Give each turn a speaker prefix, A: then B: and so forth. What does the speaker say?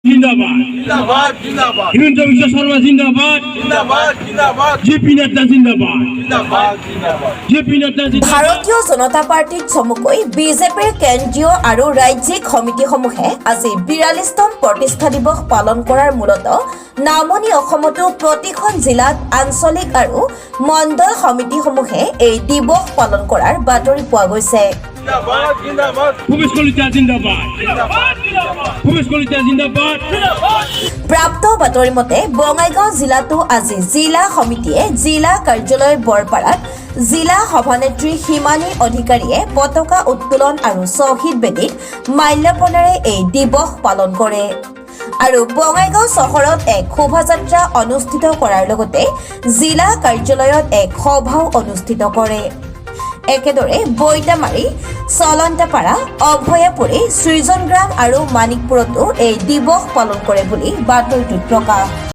A: जिंदाबाद
B: जिंदाबाद जिंदाबाद
A: हिमंत विश्व शर्मा जिंदाबाद
B: जिंदाबाद जिंदाबाद
A: जेपी नड्डा जिंदाबाद
B: जिंदाबाद जिंदाबाद
A: जेपी नड्डा जिंदाबाद
C: ভাৰতীয় জনতা পাৰ্টিৰ চমুকৈ বিজেপিৰ কেন্দ্ৰীয় আৰু ৰাজ্যিক সমিতিসমূহে আজি ৪২তম প্ৰতিষ্ঠা দিৱস পালন কৰাৰ মূলত নামনি অসমতো প্ৰতিখন জিলাত আঞ্চলিক আৰু মণ্ডল সমিতিসমূহে এই দিৱস পালন কৰাৰ বাতৰি পোৱা গৈছে।
B: जिंदाबाद जिंदाबाद
A: भूपेश कलिता जिंदाबाद भूपेश कलिता जिंदाबाद
C: প্ৰাপ্ত বাতৰি মতে বঙাইগাঁও জিলাতো আজি জিলা সমিতিয়ে জিলা কাৰ্যালয় বৰপাৰাত জিলা সভানেত্ৰী হিমানী অধিকাৰীয়ে পতাকা উত্তোলন আৰু শ্বহীদ বেদীত মাল্যাৰ্পণেৰে এই দিৱস পালন কৰে। আৰু বঙাইগাঁও চহৰত এক শোভাযাত্ৰা অনুষ্ঠিত কৰাৰ লগতে জিলা কাৰ্যালয়ত এক সভাও অনুষ্ঠিত কৰে। একেদৰে বৈতামাৰী, চলন্তাপাৰা, অভয়াপুৰী, সৃজনগ্ৰাম আৰু মানিকপুৰতো এই দিৱস পালন কৰে বুলি বাতৰিটোত প্ৰকাশ।